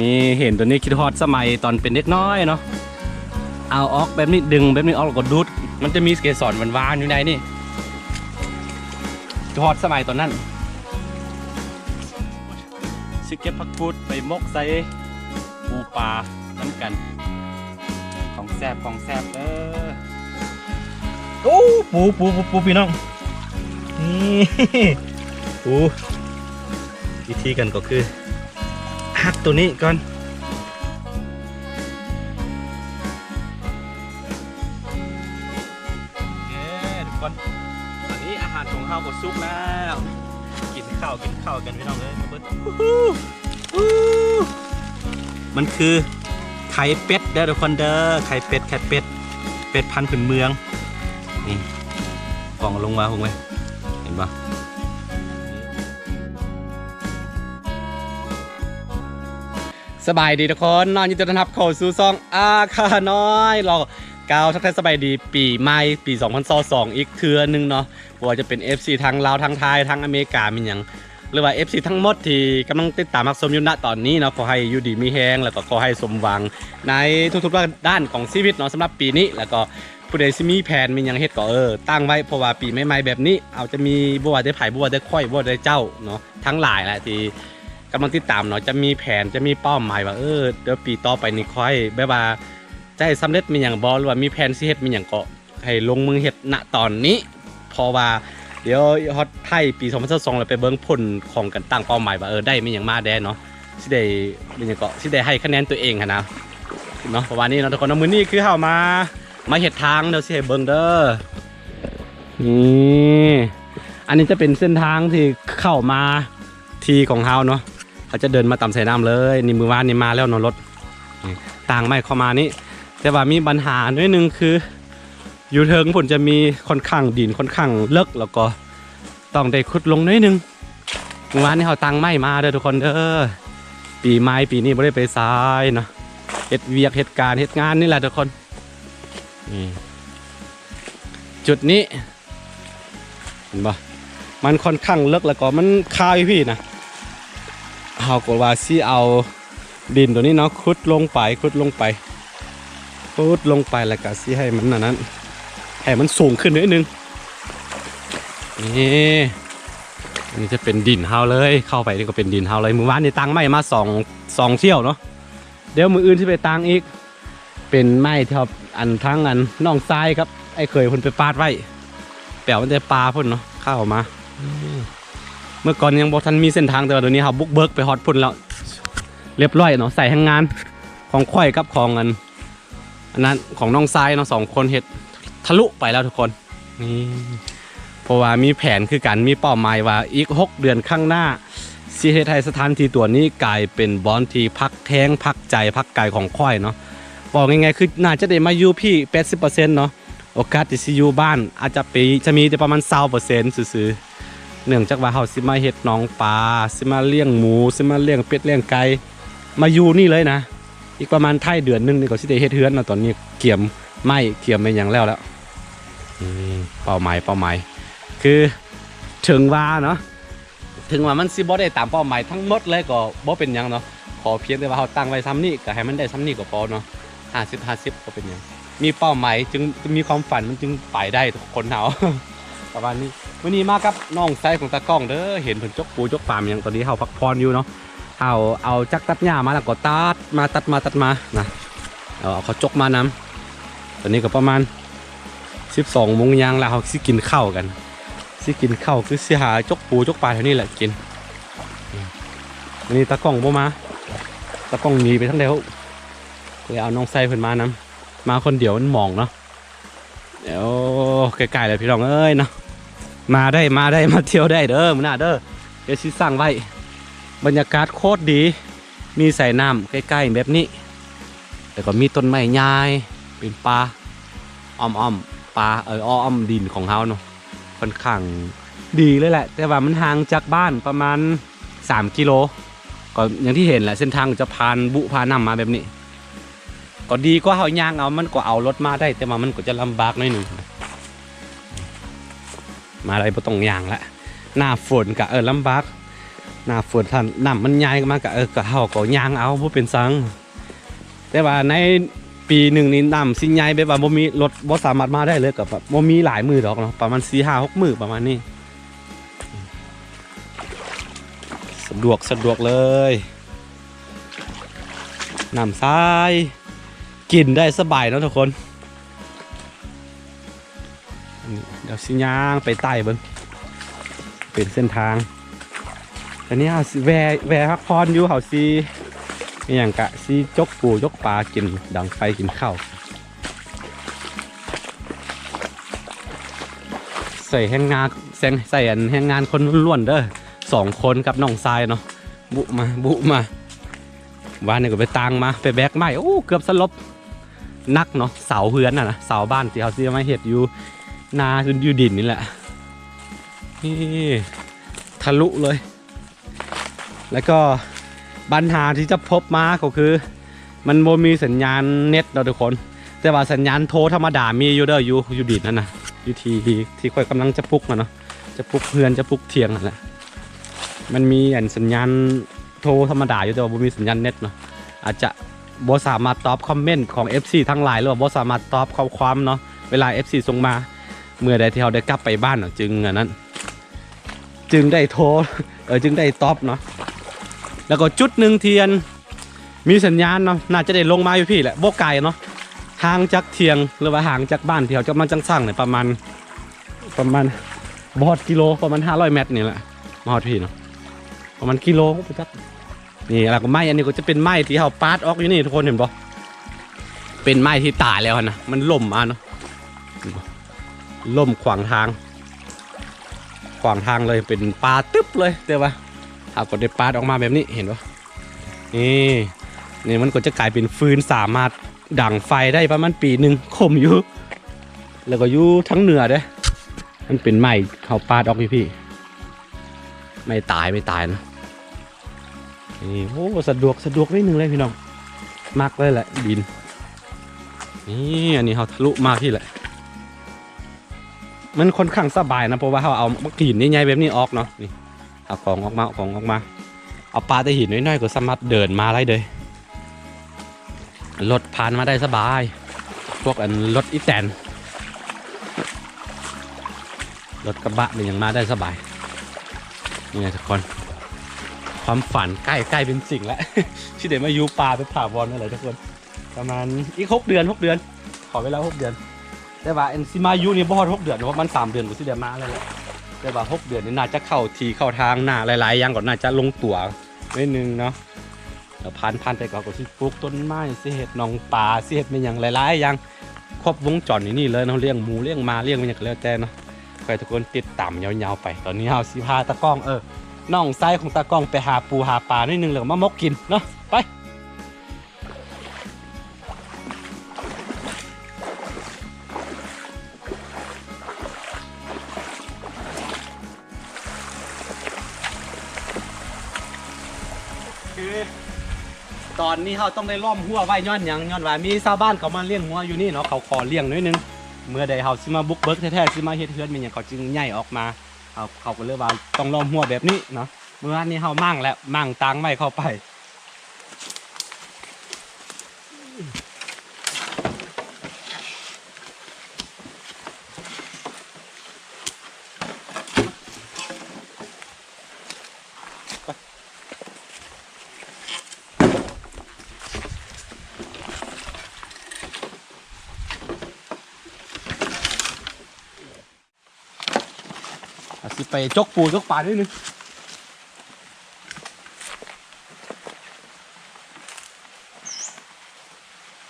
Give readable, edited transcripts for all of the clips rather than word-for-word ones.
นี่เห็นตัวนี้คิดฮอตสมัยตอนเป็นเด็กน้อยเนาะเอาออกแบบนี้ดึงแบบนี้ออกแล้วก็ดูดมันจะมีเกสรหวานๆอยู่ในนี่คิดฮอตสมัยตอนนั้นชิเก็บผักกูดไปมกใส่ปูปลาน้ำกันของแซ่บโอ้ปูพี่น้องนี่ปูวิธีกันก็คือหักตัวนี้ก่อนทุกคนตอนนี้อาหารของเราก็สุกแล้วกินข้าวกันพี่น้องเลยมาเบิ้ลมันคือไข่เป็ดเด้อทุกคนเด้อไข่เป็ดพันธุ์พื้นเมืองนี่กล่องลงมาคงไหมเห็นปะสบายดีทุกคนนอนยินดีต้อนรับเข้าสู่ซองอาคาน้อยเรากาวทักทายสบายดีปีใหม่ปี2022อีกเทือนึงเนาะว่าจะเป็น FC ทางลาวทางไทยทางอเมริกามีอย่างหรือว่า FC ทั้งหมดที่กำลังติดตามรับชมอยู่ณตอนนี้เนาะขอให้อยู่ดีมีแฮงแล้วก็ขอให้สมหวังในทุกๆด้านของชีวิตเนาะสำหรับปีนี้แล้วก็ผู้ใดที่มีแผนมีอย่างเฮ็ดก็ตั้งไว้เพราะว่าปีใหม่ๆแบบนี้เอาจะมีบัวได้ไผ่บัวได้ค่อยบัวได้เจ้าเนาะทั้งหลายแหละที่กำลังติดตามเนาะจะมีแผนจะมีเป้าหมายว่าเดี๋ยวปีต่อไปนี่ค่อยแบบว่าจะให้สำเร็จมีอย่างบ่หรือว่ามีแผนสิเฮ็ดมีอย่างก็ให้ลงมือเฮ็ดณตอนนี้เพราะว่าเดี๋ยวฮอตไทยปี2022เราไปเบิ่งผลของกันตั้งเป้าหมายว่าได้มีอย่างมาแดนเนาะสิได้มีอย่างก็สิได้ให้คะแนนตัวเองนะเนาะประมาณนี้เนาะทุกคนมื้อนี้คือเฮามาเฮ็ดทางเดี๋ยวสิให้เบิ่งเด้อนี่อันนี้จะเป็นเส้นทางที่เข้ามาทีของเฮาเนาะเขาจะเดินมาต่ำใส่น้ำเลยนี่มือวานนี่มาแล้วเนาะรถต่างไม่เข้ามานี่แต่ว่ามีปัญหาด้วยนึงคืออยู่เทิงผลจะมีค่อนข้างดินค่อนข้างเลิกแล้วก็ต้องได้ขุดลงนิดนึงมือวานนี่เขาตังไม่มาเด้อทุกคนเด้อปีใหม่ปีนี้ไม่ได้ไปซ้ายเนาะเฮ็ดเวียกเฮ็ดการเฮ็ดงานนี่แหละทุกคนจุดนี้เห็นปะมันค่อนข้างเลิกแล้วก็มันคายพี่นะเขาก็ว่าสิเอาดินตัวนี้เนาะขุดลงไปแล้วก็สิให้มันนั้นให้มันสูงขึ้นนิดนึงนี่จะเป็นดินเฮาเลยเข้าไปนี่ก็เป็นดินเฮาเลยมือวานนี่ตังไม้มาสองเที่ยวเนาะเดี๋ยวมืออื่นที่ไปตังอีกเป็นไม้ที่อันทั้งอันน่องทรายครับไอ้เคยคนไปปาดไว้แปลว่าจะปลาพ่นเนาะเข้ามาเมื่อก่อนยังบอกท่านมีเส้นทางแต่ว่าเดี๋ยวนี้เขาบุกเบิกไปฮอตพุ่นแล้วเรียบร้อยเนาะใส่ทางงานของข่อยกับของอันนั้นของน้องทรายเนาะ2 คนเห็ดทะลุไปแล้วทุกคนนี่เพราะว่ามีแผนคือกันมีเป้าหมายว่าอีก6 เดือนข้างหน้าซีเฮไทยสถานที่ตัวนี้กลายเป็นบอนที่พักแท้งพักใจพักกายของข่อยเนาะบอกง่ายๆคือน่าจะได้มาอยู่พี่ 80% เนาะโอกาสที่สิอยู่บ้านอาจจะมีแต่ประมาณ 20% ซื่อเนื่องจากว่าเขาสิมาเฮ็ดน้องปลาสิมาเลี้ยงหมูสิมาเลี้ยงเป็ดเลี้ยงไก่มาอยู่นี่เลยนะอีกประมาณท้ายเดือนนึงนี่ก็สิได้เฮ็ดเฮือนนะตอนนี้เกี่ยมไม่อย่างแล้วเป้าหมายคือถึงว่าเนาะถึงว่ามันสิบ่ได้ตามเป้าหมายทั้งหมดเลยก็บ่เป็นหยังเนาะขอเพียงแต่ว่าเขาตั้งไว้ซ้ำนี่ก็ให้มันได้ซ้ำนี่ก็พอเนาะ50ก็เป็นหยังมีเป้าหมายจึงมีความฝันมันจึงไปได้ทุกคนเฮาประมาณนี้วันนี้มากับน้องไซของตากล้องเด้อเห็นเพิ่นจกปูจกปามอย่างตอนนี้เฮาพักผ่อนอยู่เนาะเอาจักตัดหญ้ามาแล้วก็ตัดมานะเอาเขาจกมานำตอนนี้ก็ประมาณ12 โมงยังแล้วเฮาสิกินข้าวกันคือสิหาจกปูจกปลาแถวนี้แหละกินวันนี้ตากล้องบ่มาตากล้องหนีไปทั้งแล้วเลยเอาน้องไซเพิ่นมานำมาคนเดียวมันมองเนาะเดี๋ยวใกล้ๆเลยพี่น้องเอ้ยเนาะมาได้มาเที่ยวได้เด้อมื้อหน้าเด้อเดี๋ยวสิสั่งไว้บรรยากาศโคตรดีมีสายน้ำใกล้ๆแบบนี้แต่ก็มีต้นไม้ใหญ่เป็นป่าอ้อมป่าอ้อมดินของเฮาเนาะค่อนข้างดีเลยแหละแต่ว่ามันห่างจากบ้านประมาณ3 กิโลก็อย่างที่เห็นแหละเส้นทางจะพาน้ำมาแบบนี้ก็ดีกว่าเฮาย่างเอามันก็เอารถมาได้แต่ว่ามันก็จะลำบากหน่อยหนึ่งมาอะไรบ่ต้องย่างละหน้าฝนก็ลำบาก หน้าฝนท่านน้ำมันใหญ่มากกะเฮาก็ยางเอาบ่เป็นสังแต่ว่าในปีหนึ่งนี้น้ำสิใหญ่แบบว่าบ่มีรถบ่สามารถมาได้เลยกับแบบบ่มีหลายมือดอกเนาะประมาณ4-5-6 มือประมาณนี้สะดวกเลยน้ำทรายกินได้สบายเนาะทุกคนเดี๋ยวสิย่างไปใต้เบิ่งเป็นเส้นทางอันนี้เอาสิแวพักพรอยู่เขาสิมีอย่างกะสิจกปูจกปลากินดังไฟกินข้าวใส่แห้งงานใส่แห้งงานคนล้วนเด้อ2 คนกับน้องทรายเนาะบุมาว่านี่ก็ไปตังมาไปแบกไม้โอ้เกือบสลบนักเนาะเสาเฮือนนะเสาบ้านที่เขาซื้อมาเห็ดอยู่นาอยู่ดินนี่แหละนี่ทะลุเลยแล้วก็ปัญหาที่จะพบมาก็คือมันโมมีสัญญาณเน็ตเราทุกคนแต่ว่าสัญญาณโทรธรรมดามีอยู่เด้ออยู่ดินนั่นนะอยู่ที่ค่อยกำลังจะปลุกเนาะจะปลุกเฮือนจะปลุกเทียงนั่นแหละมันมีสัญญาณโทรธรรมดาอยู่แต่ว่าบ่มีสัญญาณเน็ตเนาะอาจจะบ่สามารถตอบคอมเมนต์ของ FC ทั้งหลายหรือว่าบ่สามารถตอบข้อความเนาะเวลา FC ส่งมาเมื่อใดที่เราได้กลับไปบ้านจึงได้โทรจึงได้ตอบเนาะแล้วก็จุดหนึ่งเทียนมีสัญญาณเนาะน่าจะได้ลงมาอยู่พี่แหละบ่ไกลเนาะห่างจากเทียงหรือว่าห่างจากบ้านที่เราจะมาจังสร้างเนี่ยประมาณบอดกิโลประมาณ500 เมตรนี่แหละมาฮอดพี่เนาะประมาณกิโลไปจักนี่แล้วก็ไม้อันนี้ก็จะเป็นไม้ที่เราปาดออกอยู่นี่ทุกคนเห็นบ่เป็นไม้ที่ตายแล้วนะมันล่มมาเนาะล่มขวางทางเลยเป็นปลาตึ๊บเลยแต่ว่าเอาก็ได้ปาดออกมาแบบนี้เห็นป่ะนี่มันก็จะกลายเป็นฟืนสามารถดั่งไฟได้ประมาณปีหนึ่งคมอยู่แล้วก็อยู่ทั้งเหนือเด้มันเป็นไม้เขาปาดออกพี่ไม่ตายนะนี่โอ้สะดวกนิดนึงเลยพี่น้องมากเลยแหละดินนี่อันนี้เขาทะลุมาที่แหละมันค่อนข้างสบายนะเพราะว่าเขาเอาหินนี่ใหญ่แบบนี้ออกเนาะนี่เอาของออกมาเอาปลาแต่หินน้อยๆก็สามารถเดินมาได้เลยรถผ่านมาได้สบายพวกรถอีแตนรถกระบะนี่ยังมาได้สบายนี่ไงทุกคนความฝันใกล้เป็นสิ่งแล้ว ที่เดี๋ยวมาอยู่ป่าไปผ่าวอนอะไรทุกคนประมาณอีก6 เดือนขอเวลา6 เดือนแต่ว่าซิมายุนี่บ่ฮอด6 เดือนเพราะมัน3 เดือนก็สิเดี๋ยวมาแล้วแหละแต่ว่า6 เดือนนี่น่าจะเข้าทางหน้าหลายๆอย่างก่อนน่าจะลงตัวนิดนึงเนาะแล้วพันไปก็สิปลูกต้นไม้สิเฮ็ดหนองป่าสิเฮ็ดเป็นอย่างหลายๆอย่างครบวงจรนี่เลยเนาะเลี้ยงหมูเลี้ยงม้าเลี้ยงมันอย่างก็แล้วแต่เนาะใครทุกคนติดตามยาวๆไปตอนนี้เฮาสิพาตะก้องน้องไส้ของตากล้องไปหาปูหาปลาหนึ่งแล้วมามกกินเนาะไปคือตอนนี้เขาต้องได้ล้อมหัวไว้ย้อนว่ามีชาวบ้านเขามาเลี้ยงหัวอยู่นี่เนาะเขาขอเลี้ยงนิดนึงเมื่อใดเขาสิมาบุกเบิกแท้ๆสิมาเฮ็ดเฮือนเป็นอย่างเขาจึงใหญ่ออกมาเขาก็เลยว่าต้องล้อมหัวแบบนี้เนาะเมื่อวานนี้เขามั่งตังไม่เข้าไปสิไปจกปูจกปลานิดนึง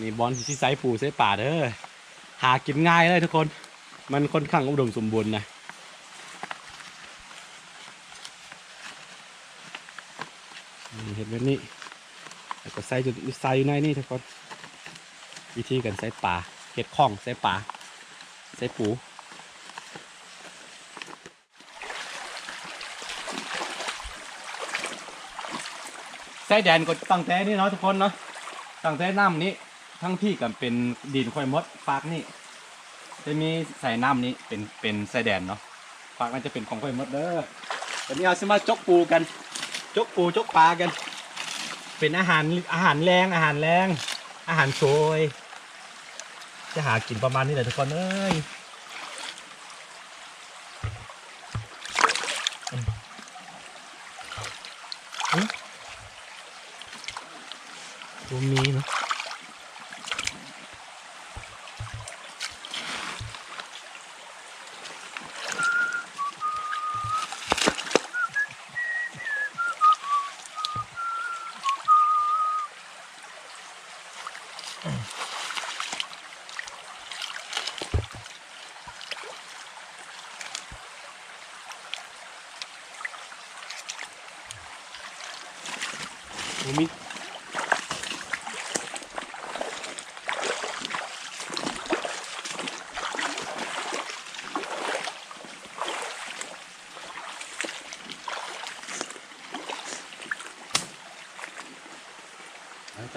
นี่บอลที่ไซปูไซป่าเด้อหากินง่ายเลยทุกคนมันค่อนข้างอุดมสมบูรณ์นะเห็นแบบนี้แล้วก็ใส่อยู่ในนี่ทุกคนวิธีการใส่ป่าเห็ดข้องใส่ป่าใส่ปูใส่แดนก็ตั้งแต่นี่เนาะทุกคนเนาะตั้งแต่น้ำนี้ทั้งพี่กับเป็นดินค่อยมดฝากนี่จะมีใส่น้ำนี้เป็นใส่แดนเนาะฝากมันจะเป็นของค่อยมดเด้อวันนี้เอาซิมาจกปูกัน จกปูจกปลากันเป็นอาหารแรงอาหารโชยจะหากินประมาณนี้แหละทุกคนเอ้ยตัวมีเนาะตัวมี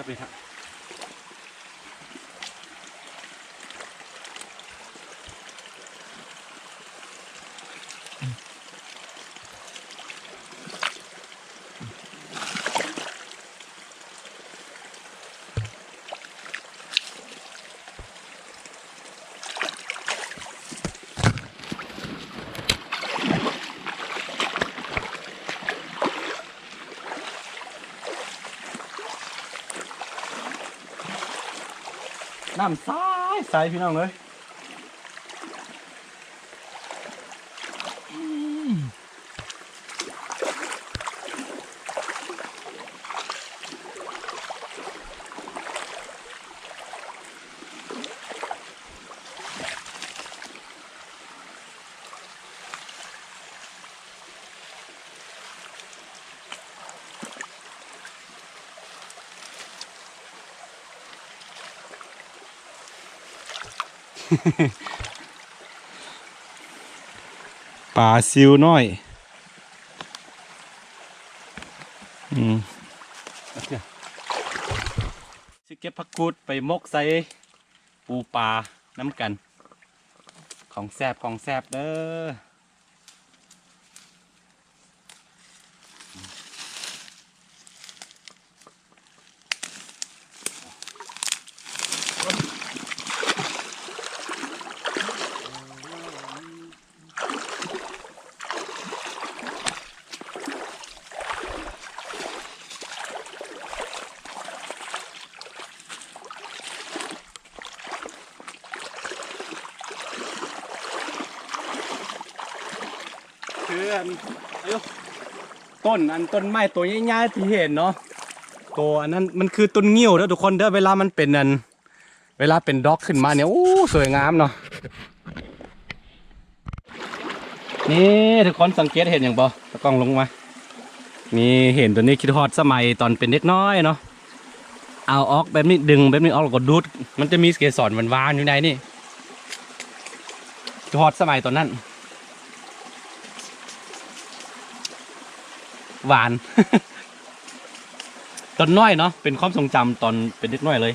จะไปทำน้ำใสพี่น้องเลยปลาซิวน้อยสิเก็บผักกูดไปมกใส่ปูปลาน้ำกันของแซ่บเด้อคือต้นไม้ตัวใหญ่ๆที่เห็นเนาะตัวอันนั้นมันคือต้นงิ้วเด้อทุกคนเด้อเวลามันเป็นเวลาเป็นดอกขึ้นมาเนี่ยโอ้สวยงามเนาะนี่ทุกคนสังเกตเห็นอย่างบ่ตะกล้องลงมานี่เห็นตัวนี้คิดฮอดสมัยตอนเป็นเด็กน้อยเนาะเอาออกแบบนี้ดึงแบบนี้ออกแล้วก็ดูดมันจะมีเกสรหวานๆอยู่ในนี่คิดฮอดสมัยตอนนั้นหวาน ตอนน้อยเนาะเป็นความทรงจำตอนเป็นเด็กน้อยเลย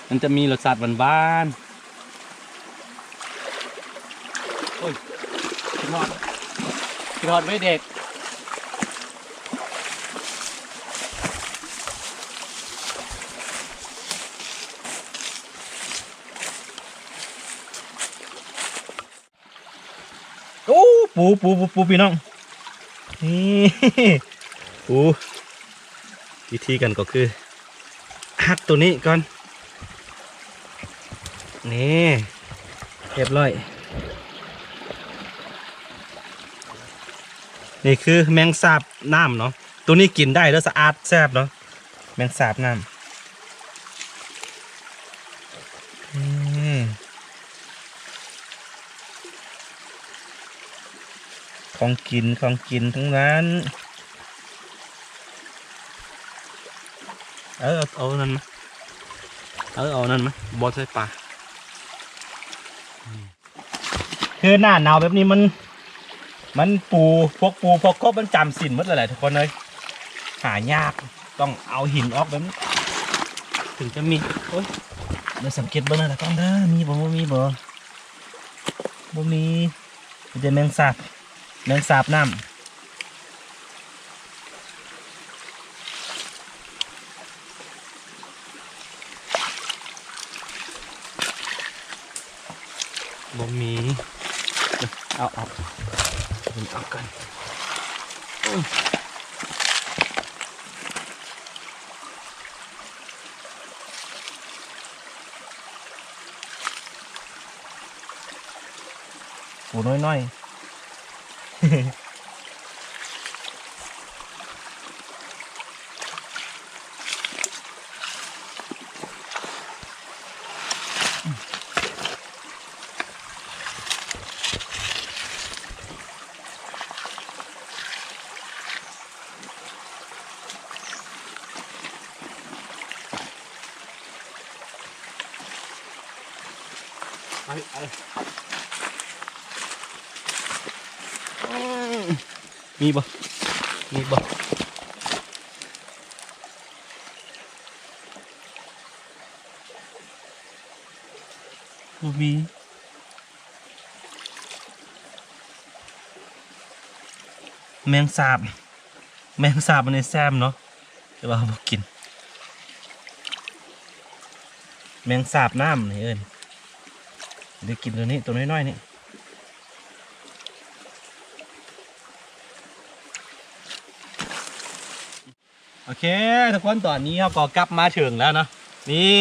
มันจะมีรสชาติหวานๆโอ้ยคิดฮอดไว้เด็กโอ้ปูพี่น้องนี่ปูวิธีกันก็คือหักตัวนี้ก่อนนี่เรียบร้อยนี่คือแมงสาบน้ำเนาะตัวนี้กินได้แล้วสะอาดแซ่บเนาะแมงสาบน้ำของกินทั้งนั้นเอานั่นมาเอานั่นมาบอสใส่ปลาคือหน้าหนาวแบบนี้มันพวกกบมันจำสินหมดเลยทุกคนเลยหายากต้องเอาหินออกแบบนี้ถึงจะมีโอ้ยเดี๋ยวสังเกตเบ้างนะต้องเด้อมีบ่มี มันจะแมงสาบน้ำบ่มีเอากันปูน้อยมีบ่มีแมงสาบมันในแซมเนาะแต่ว่าบ่กินแมงสาบน้ำนี่เอิ้นเดี๋ยวกินตัวนี้ตัวน้อยๆนี่โอเคทุกคนตอนนี้เราก็กลับมาถึงแล้วเนาะนี่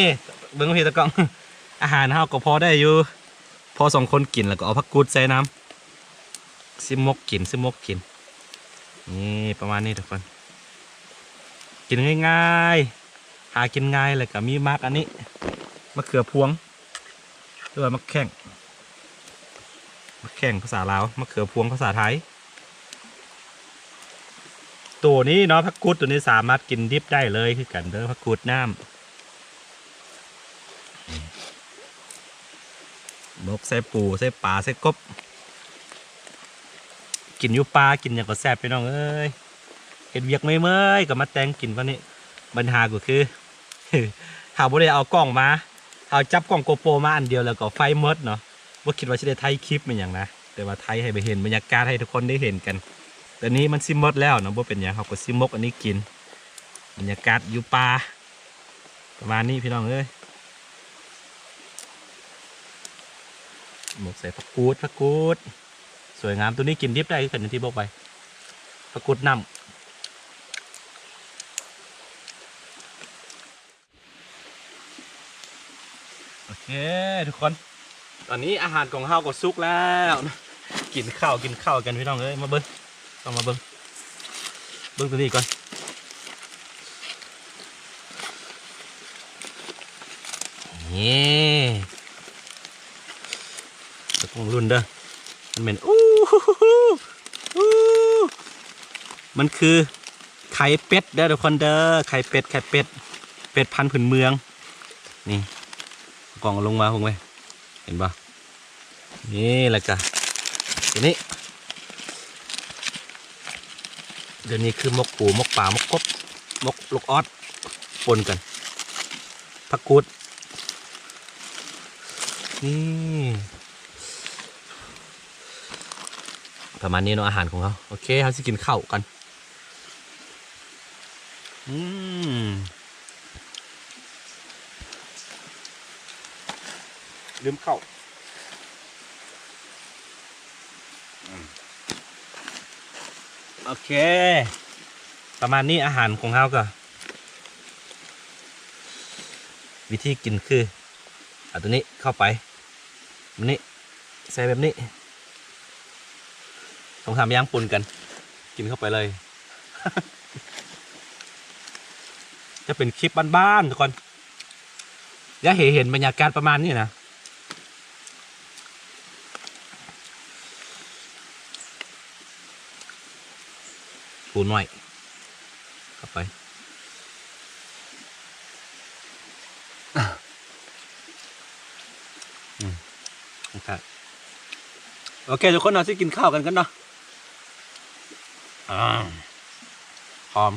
เบิ้งพี่ตะกล้อง อาหารเราก็พอได้อยู่พอสองคนกินแล้วก็เอาผักกูดใส่น้ำซิมกกินนี่ประมาณนี้ทุกคนกินง่ายๆหากินง่ายเลยกับมีมากอันนี้มะเขือพวงหรือว่ามะแข้งภาษาลาวมะเขือพวงภาษาไทยตัวนี้เนาะผักกูดตัวนี้สามารถกินดิบได้เลยคือกันเด้อผักกูดน้ำนกใส่ปูใส่ปลาใส่กบกินอยู่ปลากินอย่างก็แซ่บไปน้องเอ้ยเห็ดเวียกเมื่อยๆกับมาแตงกินวันนี้ปัญหาก็คือ หาบ่ได้เอากล้องมาเอาจับกล้องโกโปรมาอันเดียวแล้วก็ไฟมดเนาะว่าคิดว่าจะได้ไทยคลิปมันอย่างนะแต่ว่าไทยให้ไปเห็นบรรยากาศให้ทุกคนได้เห็นกันแต่นี้มันซิมดแล้วเนาะว่าเป็นอย่างเขาก็ซิมกอันนี้กินบรรยากาศอยู่ป่าประมาณนี้พี่น้องเอ้ยหมกใส่ผักกูดสวยงามตัวนี้กินดิบได้คือกันที่บอกไปผักกูดน้ำโอเคทุกคนตอนนี้อาหารของเฮาก็สุกแล้วกินข้าวกันพี่น้องเอ้ยมาเบิ้งต้องมาเบิ้งตัวนี้ก่อนนี่ตะกงรุ่นเด้อมันเป็นมันคือไข่เป็ดเด้อทุกคนเด้อไข่เป็ดพันธุ์พื้นเมืองนี่กล่องลงมาคงไหมเห็นปะนี่แหละจ้ะตัวนี้เดี๋ยวนี้คือมกปูมกป่ามกกบมกลูกออดปนกันผักกูดนี่ประมาณนี้เนาะอาหารของเขาโอเคเขาจะกินข้าวกันลืมข้าวโอเคประมาณนี้อาหารของเขาก็วิธีกินคือเอาตัวนี้เข้าไปแบบนี้ใส่แบบนี้ต้องทำย่างปุ่นกันกินเข้าไปเลย จะเป็นคลิปบ้านๆทุกคนอย่าเห็นบรรยากาศประมาณนี้นะปูหน่อยเข้าไปโอเคทุกคนเราจะกินข้าวกันเนาะหอม